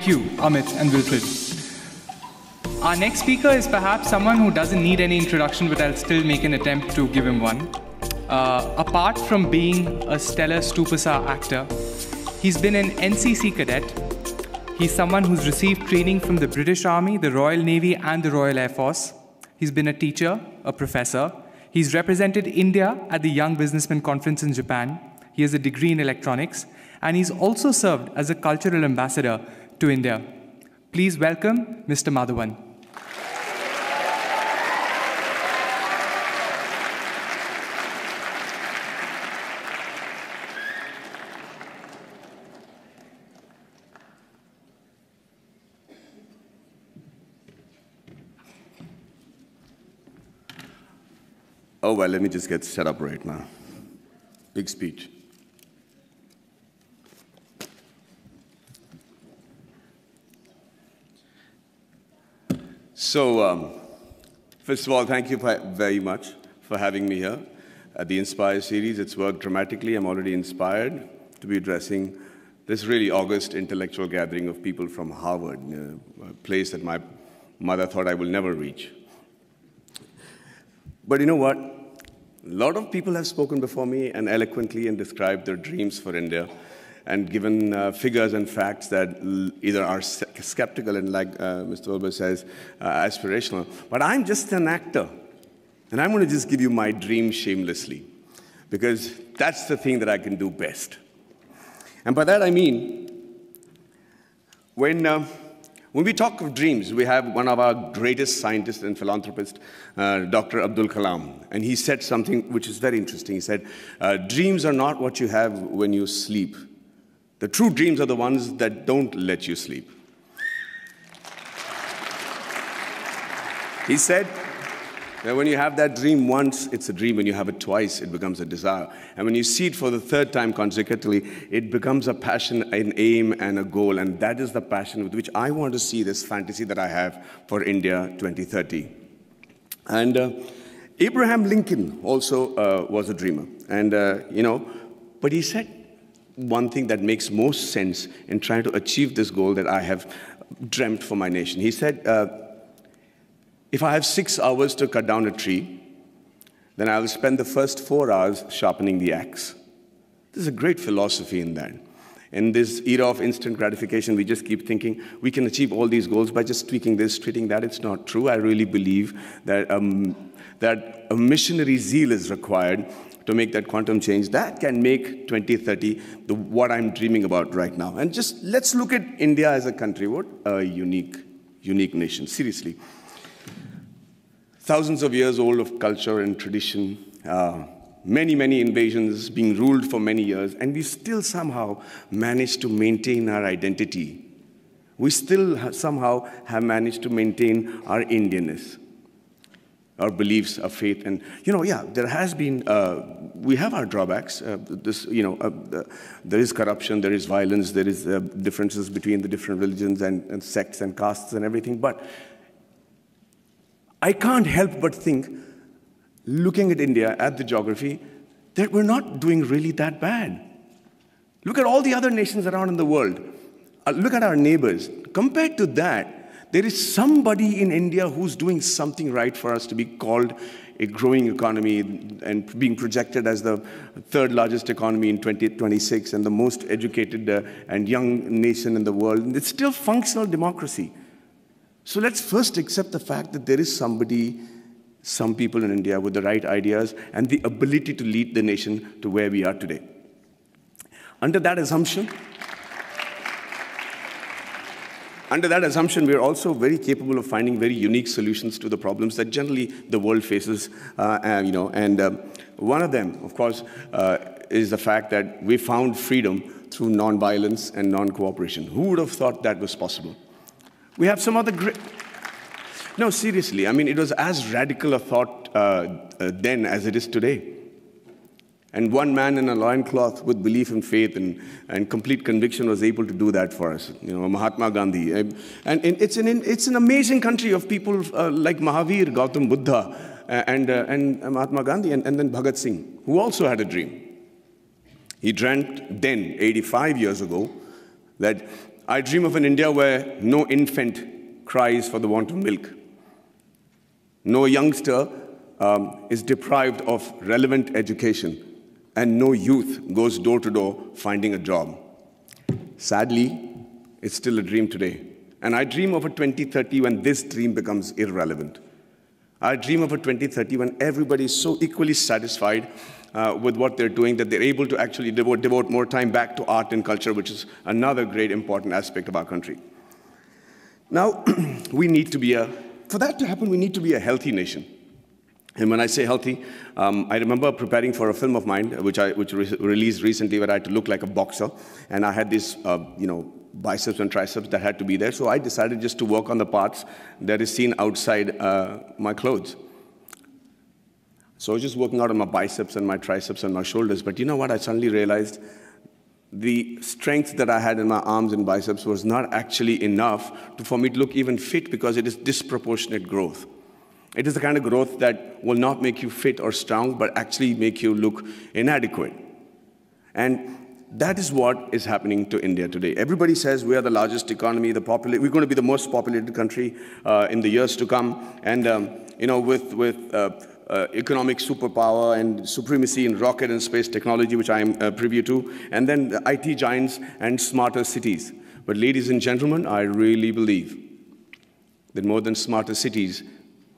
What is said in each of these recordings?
Thank you, Amit and Wilfred. Our next speaker is perhaps someone who doesn't need any introduction, but I'll still make an attempt to give him one. Apart from being a stellar Stupasa actor, he's been an NCC Cadet. He's someone who's received training from the British Army, the Royal Navy, and the Royal Air Force. He's been a teacher, a professor. He's represented India at the Young Businessman Conference in Japan. He has a degree in electronics, and he's also served as a cultural ambassador to India. Please welcome Mr. Madhavan. Oh, well, let me just get set up right now. Big speech. So, first of all, thank you very much for having me here at the Inspire series. It's worked dramatically. I'm already inspired to be addressing this really august intellectual gathering of people from Harvard, a place that my mother thought I will never reach. But you know what? A lot of people have spoken before me and eloquently and described their dreams for India and given figures and facts that either are skeptical and, like Mr. Wilbur says, aspirational. But I'm just an actor, and I'm going to just give you my dream shamelessly, because that's the thing that I can do best. And by that I mean, when we talk of dreams, we have one of our greatest scientists and philanthropists, Dr. Abdul Kalam, and he said something which is very interesting. He said, dreams are not what you have when you sleep. The true dreams are the ones that don't let you sleep. He said that when you have that dream once, it's a dream. When you have it twice, it becomes a desire. And when you see it for the third time consecutively, it becomes a passion, an aim, and a goal. And that is the passion with which I want to see this fantasy that I have for India 2030. And Abraham Lincoln also was a dreamer. And, but he said one thing that makes most sense in trying to achieve this goal that I have dreamt for my nation. He said, if I have 6 hours to cut down a tree, then I will spend the first 4 hours sharpening the axe. There's a great philosophy in that. In this era of instant gratification, we just keep thinking we can achieve all these goals by just tweaking this, tweaking that. It's not true. I really believe that, that a missionary zeal is required to make that quantum change that can make 2030 what I'm dreaming about right now. And just let's look at India as a country. What a unique nation, seriously. Thousands of years old of culture and tradition, many invasions, being ruled for many years, and we still somehow managed to maintain our identity. We still somehow have managed to maintain our Indianness, our beliefs, our faith. And, there has been, we have our drawbacks. There is corruption, there is violence, there is differences between the different religions and sects and castes and everything. But I can't help but think, looking at India, at the geography, that we're not doing really that bad. Look at all the other nations around in the world. Look at our neighbors. Compared to that, there is somebody in India who's doing something right for us to be called a growing economy and being projected as the third largest economy in 2026 and the most educated and young nation in the world. And it's still functional democracy. So let's first accept the fact that there is some people in India with the right ideas and the ability to lead the nation to where we are today. Under that assumption, we are also very capable of finding very unique solutions to the problems that generally the world faces. One of them, of course, is the fact that we found freedom through nonviolence and non-cooperation. Who would have thought that was possible? We have some other great... No, seriously, I mean, it was as radical a thought then as it is today. And one man in a loincloth with belief and faith and complete conviction was able to do that for us, Mahatma Gandhi. And it's an amazing country of people like Mahavir, Gautam Buddha, and Mahatma Gandhi, and then Bhagat Singh, who also had a dream. He dreamt then, 85 years ago, that I dream of an India where no infant cries for the want of milk. No youngster is deprived of relevant education, and no youth goes door to door finding a job. Sadly, it's still a dream today. And I dream of a 2030 when this dream becomes irrelevant. I dream of a 2030 when everybody is so equally satisfied with what they're doing that they're able to actually devote more time back to art and culture, which is another great important aspect of our country. Now, for that to happen, we need to be a healthy nation. And when I say healthy, I remember preparing for a film of mine, which released recently, where I had to look like a boxer, and I had these, biceps and triceps that had to be there. So I decided just to work on the parts that is seen outside my clothes. So I was just working out on my biceps and my triceps and my shoulders. But you know what? I suddenly realized the strength that I had in my arms and biceps was not actually enough for me to look even fit, because it is disproportionate growth. It is the kind of growth that will not make you fit or strong, but actually make you look inadequate. And that is what is happening to India today. Everybody says we are the largest economy, we're going to be the most populated country in the years to come. And with economic superpower and supremacy in rocket and space technology, which I am privy to, and then the IT giants and smarter cities. But ladies and gentlemen, I really believe that more than smarter cities,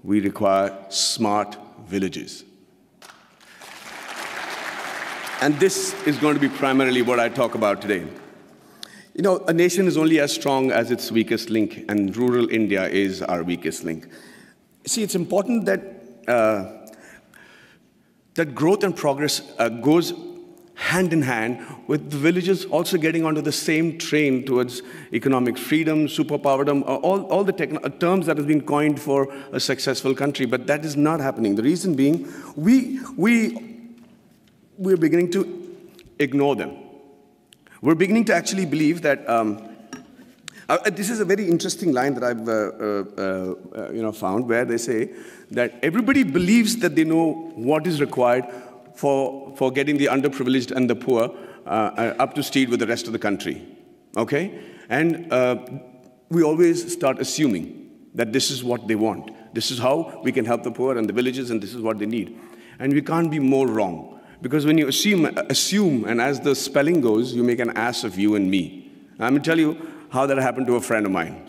we require smart villages. And this is going to be primarily what I talk about today. You know, a nation is only as strong as its weakest link, and rural India is our weakest link. See, it's important that that growth and progress goes hand in hand with the villages also getting onto the same train towards economic freedom, superpowerdom, all the terms that have been coined for a successful country. But that is not happening. The reason being, we're beginning to ignore them. We're beginning to actually believe that this is a very interesting line that I've found, where they say that everybody believes that they know what is required for getting the underprivileged and the poor up to speed with the rest of the country, okay? And we always start assuming that this is what they want. This is how we can help the poor and the villages, and this is what they need. And we can't be more wrong, because when you assume, and as the spelling goes, you make an ass of you and me. I'm going to tell you how that happened to a friend of mine.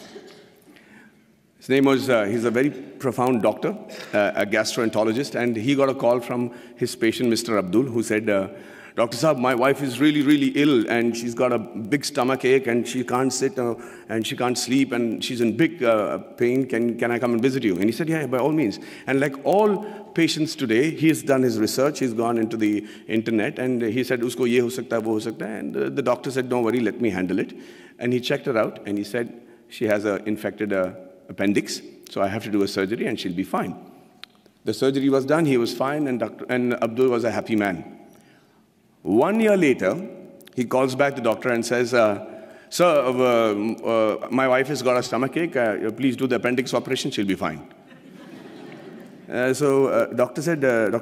His name was, he's a very profound doctor, a gastroenterologist, and he got a call from his patient, Mr. Abdul, who said, Dr. Saab, my wife is really, really ill, and she's got a big stomach ache, and she can't sit, and she can't sleep, and she's in big pain. Can I come and visit you? And he said, yeah, by all means. And like all patients today, he has done his research, he's gone into the internet, and he said, usko ye ho sakta hai, wo ho sakta hai. And the doctor said, don't worry, let me handle it. And he checked her out, and he said, she has an infected appendix, so I have to do a surgery, and she'll be fine. The surgery was done, he was fine, and Abdul was a happy man. 1 year later, he calls back the doctor and says, sir, my wife has got a stomachache, please do the appendix operation, she'll be fine. Doctor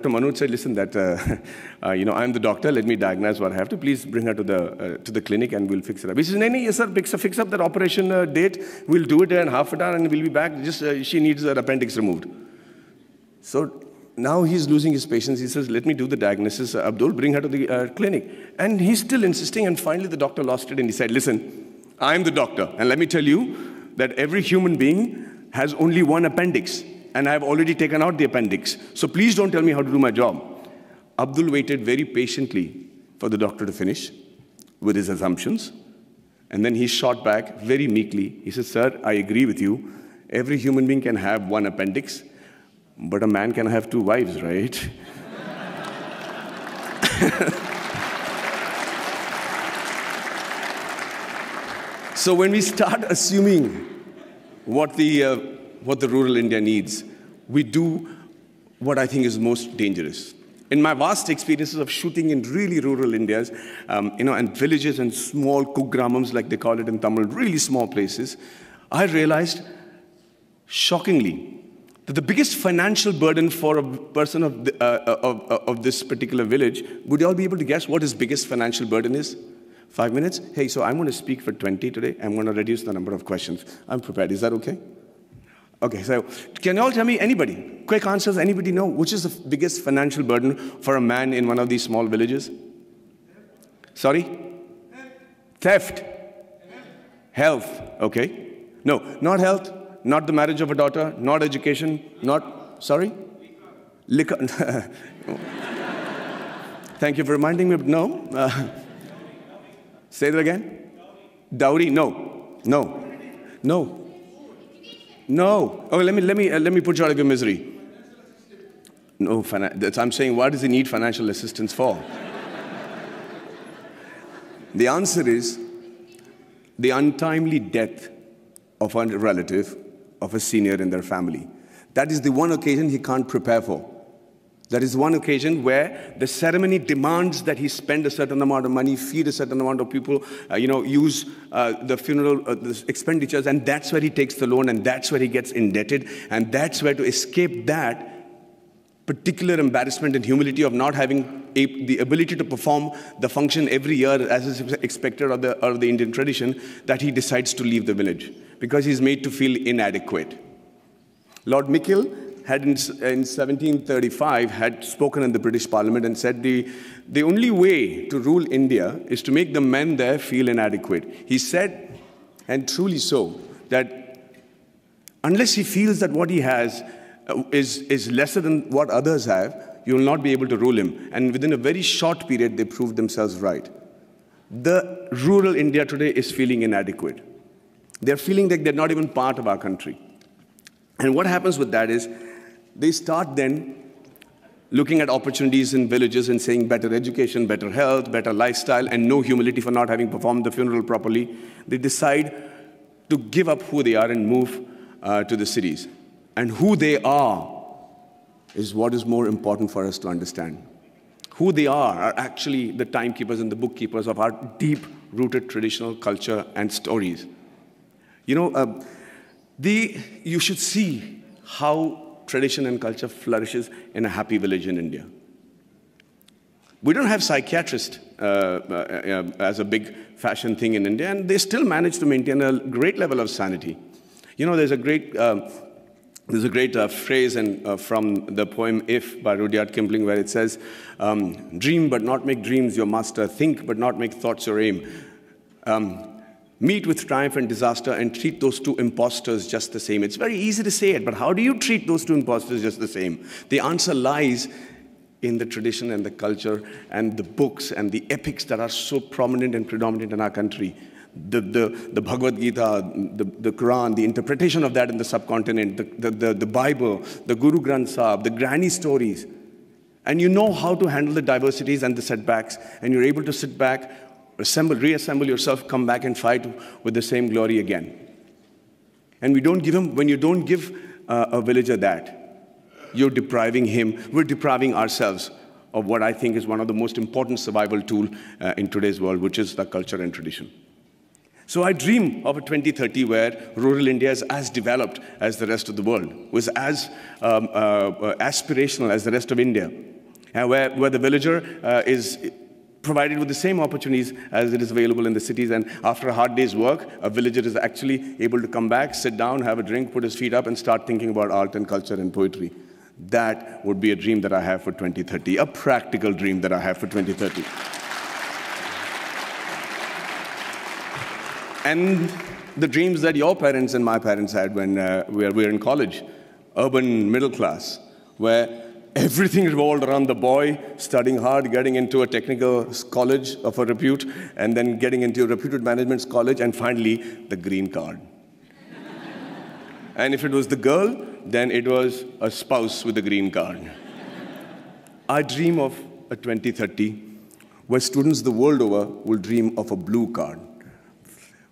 Manoj said, listen, I'm the doctor, let me diagnose what I have to, please bring her to the clinic and we'll fix it up. He says, no, yes sir, fix up that operation date, we'll do it in half an hour and we'll be back, she needs her appendix removed. So now he's losing his patience. He says, let me do the diagnosis, Abdul, bring her to the clinic. And he's still insisting, and finally the doctor lost it and he said, listen, I'm the doctor, and let me tell you that every human being has only one appendix, and I've already taken out the appendix. So please don't tell me how to do my job. Abdul waited very patiently for the doctor to finish with his assumptions, and then he shot back very meekly. He said, sir, I agree with you. Every human being can have one appendix, but a man can have two wives, right? So when we start assuming what the rural India needs, we do what I think is most dangerous. In my vast experiences of shooting in really rural Indias, and villages and small kugramams, like they call it in Tamil, really small places, I realized, shockingly, that the biggest financial burden for a person of this particular village, would you all be able to guess what his biggest financial burden is? 5 minutes? Hey, so I'm going to speak for 20 today. I'm going to reduce the number of questions. I'm prepared. Is that okay? Okay, so can you all tell me, anybody, quick answers, anybody know which is the biggest financial burden for a man in one of these small villages? Sorry? Theft. Health. Okay. No, not health, not the marriage of a daughter, not education, not, sorry? Liquor. Thank you for reminding me. No. Say that again. Dowry. No. No. No. No. Oh, let me put you out of your misery. No, I'm saying, what does he need financial assistance for? The answer is the untimely death of a relative, of a senior in their family. That is the one occasion he can't prepare for. That is one occasion where the ceremony demands that he spend a certain amount of money, feed a certain amount of people, use the funeral the expenditures, and that's where he takes the loan, and that's where he gets indebted, and that's where, to escape that particular embarrassment and humility of not having the ability to perform the function every year as is expected of the Indian tradition, that he decides to leave the village because he's made to feel inadequate. Lord Mickle had in 1735 had spoken in the British Parliament and said the only way to rule India is to make the men there feel inadequate. He said, and truly so, that unless he feels that what he has is lesser than what others have, you will not be able to rule him. And within a very short period, they proved themselves right. The rural India today is feeling inadequate. They're feeling like they're not even part of our country. And what happens with that is, they start then looking at opportunities in villages and saying better education, better health, better lifestyle, and no humility for not having performed the funeral properly. They decide to give up who they are and move to the cities. And who they are is what is more important for us to understand. Who they are actually the timekeepers and the bookkeepers of our deep-rooted traditional culture and stories. You should see how tradition and culture flourishes in a happy village in India. We don't have psychiatrists as a big fashion thing in India, and they still manage to maintain a great level of sanity. There's a great phrase from the poem If by Rudyard Kipling, where it says, dream but not make dreams your master, think but not make thoughts your aim. Meet with triumph and disaster and treat those two impostors just the same. It's very easy to say it, but how do you treat those two impostors just the same? The answer lies in the tradition and the culture and the books and the epics that are so prominent and predominant in our country. The Bhagavad Gita, the Quran, the interpretation of that in the subcontinent, the Bible, the Guru Granth Sahib, the granny stories. And you know how to handle the diversities and the setbacks, and you're able to sit back, reassemble yourself, come back and fight with the same glory again. And when you don't give a villager that, you're depriving him, we're depriving ourselves of what I think is one of the most important survival tools in today's world, which is the culture and tradition. So I dream of a 2030 where rural India is as developed as the rest of the world, was as aspirational as the rest of India, and where the villager is provided with the same opportunities as it is available in the cities. And after a hard day's work, a villager is actually able to come back, sit down, have a drink, put his feet up, and start thinking about art and culture and poetry. That would be a dream that I have for 2030, a practical dream that I have for 2030. And the dreams that your parents and my parents had when we were in college, urban middle class, where everything revolved around the boy studying hard, getting into a technical college of a repute, and then getting into a reputed management college, and finally, the green card. And if it was the girl, then it was a spouse with a green card. I dream of a 2030 where students the world over will dream of a blue card,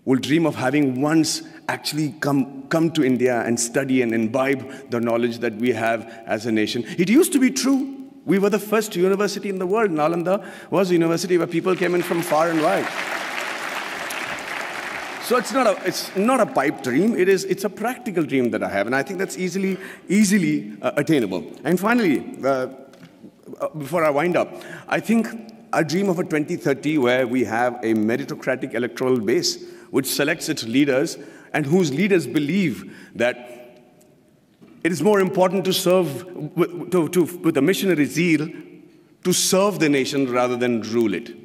will dream of having once actually come to India and study and imbibe the knowledge that we have as a nation. It used to be true. We were the first university in the world. Nalanda was a university where people came in from far and wide. So it's not a pipe dream. It's a practical dream that I have, and I think that's easily attainable. And finally, before I wind up, I think I dream of a 2030 where we have a meritocratic electoral base which selects its leaders and whose leaders believe that it is more important to serve with a missionary zeal to serve the nation rather than rule it.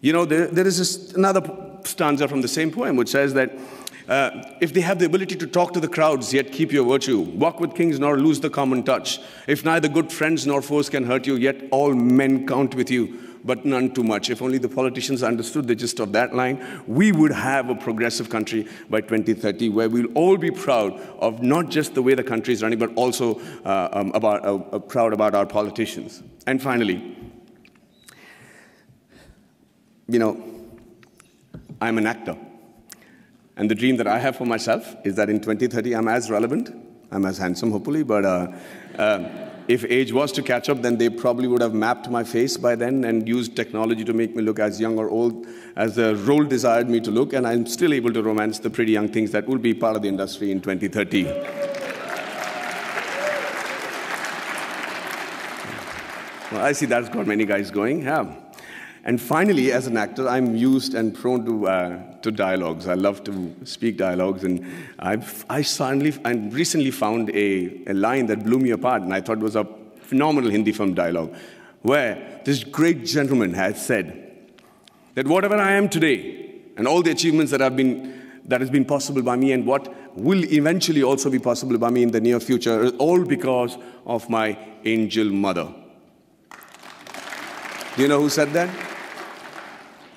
You know, there is another stanza from the same poem which says that if they have the ability to talk to the crowds, yet keep your virtue, walk with kings nor lose the common touch. If neither good friends nor foes can hurt you, yet all men count with you, but none too much. If only the politicians understood the gist of that line, we would have a progressive country by 2030 where we'll all be proud of not just the way the country is running, but also proud about our politicians. And finally, you know, I'm an actor. And the dream that I have for myself is that in 2030, I'm as relevant, I'm as handsome, hopefully, but if age was to catch up, then they probably would have mapped my face by then and used technology to make me look as young or old as the role desired me to look, and I'm still able to romance the pretty young things that will be part of the industry in 2030. Well, I see that's got many guys going, yeah. And finally, as an actor, I'm used and prone to dialogues. I love to speak dialogues, and I recently found a line that blew me apart, and I thought was a phenomenal Hindi film dialogue, where this great gentleman had said that whatever I am today, and all the achievements that has been possible by me, and what will eventually also be possible by me in the near future, is all because of my angel mother. Do you know who said that?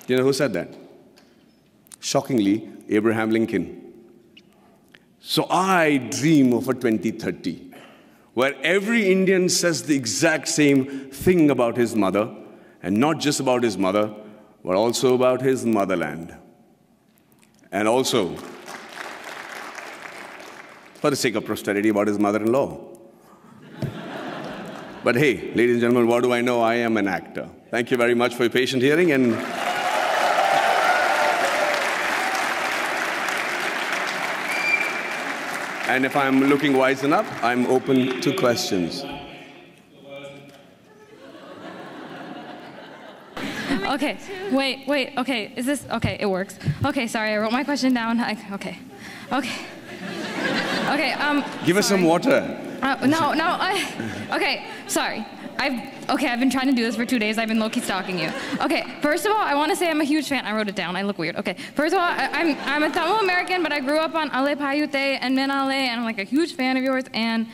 Do you know who said that? Shockingly, Abraham Lincoln. So I dream of a 2030 where every Indian says the exact same thing about his mother, and not just about his mother, but also about his motherland. And also, for the sake of posterity, about his mother-in-law. But hey, ladies and gentlemen, what do I know? I am an actor. Thank you very much for your patient hearing. And if I'm looking wise enough, I'm open to questions. Okay, wait, okay, is this, okay, it works. Okay, sorry, I wrote my question down. Okay. Give us some water. Okay, sorry. I've been trying to do this for 2 days. I've been low-key stalking you. Okay, first of all, I want to say I'm a huge fan. I wrote it down. I look weird. Okay, first of all, I'm a Tamil American, but I grew up on Ale Payute and Minale, and I'm like a huge fan of yours. And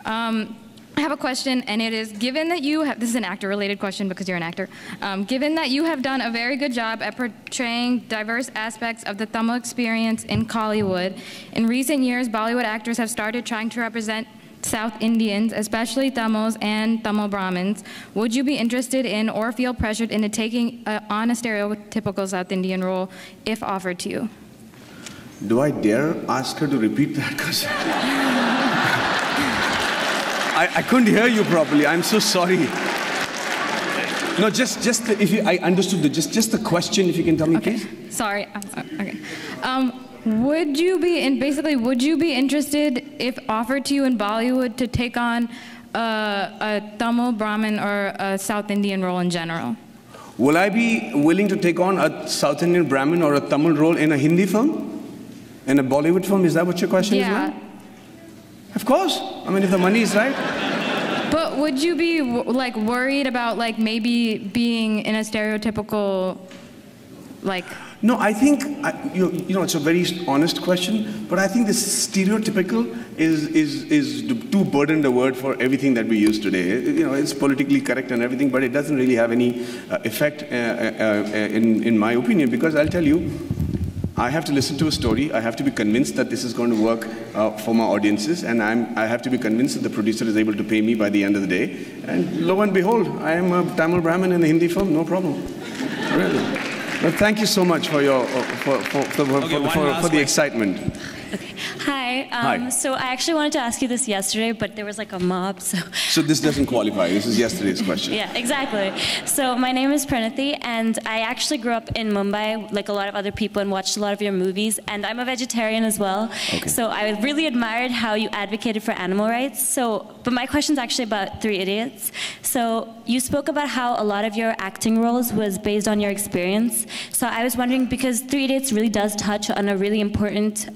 I have a question, and it is, given that you have, this is an actor-related question because you're an actor, given that you have done a very good job at portraying diverse aspects of the Tamil experience in Kollywood, in recent years, Bollywood actors have started trying to represent South Indians, especially Tamils and Tamil Brahmins. Would you be interested in or feel pressured into taking on a stereotypical South Indian role if offered to you? Do I dare ask her to repeat that? Because I couldn't hear you properly. I'm so sorry. No, I understood just the question, if you can tell me, okay. Please. Sorry. Okay. Would you be interested, if offered to you in Bollywood, to take on a Tamil Brahmin or a South Indian role in general? Will I be willing to take on a South Indian Brahmin or a Tamil role in a Hindi film? In a Bollywood film? Is that what your question is? Yeah. Of course. I mean, if the money is right. But would you be like worried about like maybe being in a stereotypical like? No, I think, you know, it's a very honest question, but I think this stereotypical is too burdened a word for everything that we use today. You know, it's politically correct and everything, but it doesn't really have any effect in my opinion, because I'll tell you, I have to listen to a story, I have to be convinced that this is going to work for my audiences, and I have to be convinced that the producer is able to pay me by the end of the day, and lo and behold, I am a Tamil Brahmin in a Hindi film, no problem. Really. Well, thank you so much for your for the excitement. Okay. Hi. Hi. So I actually wanted to ask you this yesterday, but there was like a mob, so. So this doesn't qualify. This is yesterday's question. Yeah, exactly. So my name is Pranathi, and I actually grew up in Mumbai, like a lot of other people, and watched a lot of your movies. And I'm a vegetarian as well. Okay. So I really admired how you advocated for animal rights. But my question's actually about Three Idiots. So you spoke about how a lot of your acting roles was based on your experience. So I was wondering, because Three Idiots really does touch on a really important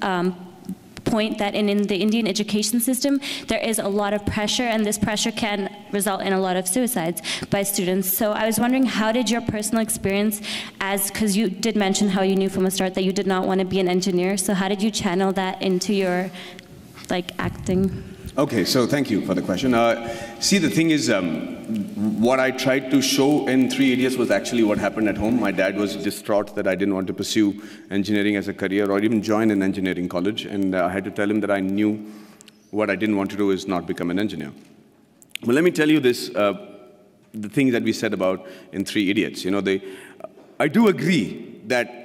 point that in the Indian education system, there is a lot of pressure, and this pressure can result in a lot of suicides by students. So I was wondering, how did your personal experience, because you did mention how you knew from the start that you did not want to be an engineer, so how did you channel that into your acting? Okay, so thank you for the question. See, the thing is, what I tried to show in Three Idiots was actually what happened at home. My dad was distraught that I didn't want to pursue engineering as a career or even join an engineering college, and I had to tell him that I knew what I didn't want to do is not become an engineer. But let me tell you this, the thing that we said about in Three Idiots. You know, I do agree that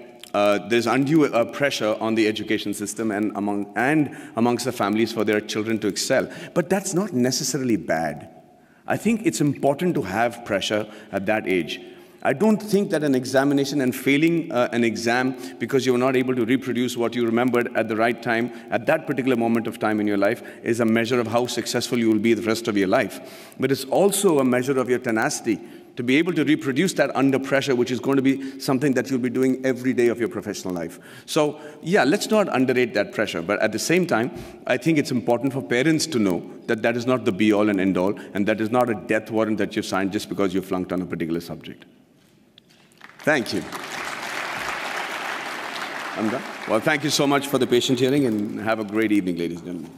there's undue pressure on the education system and amongst the families for their children to excel. But that's not necessarily bad. I think it's important to have pressure at that age. I don't think that an examination and failing an exam because you were not able to reproduce what you remembered at the right time, at that particular moment of time in your life, is a measure of how successful you will be the rest of your life. But it's also a measure of your tenacity to be able to reproduce that under pressure, which is going to be something that you'll be doing every day of your professional life. So, yeah, let's not underrate that pressure. But at the same time, I think it's important for parents to know that that is not the be-all and end-all, and that is not a death warrant that you've signed just because you flunked on a particular subject. Thank you. I'm done. Well, thank you so much for the patient hearing, and have a great evening, ladies and gentlemen.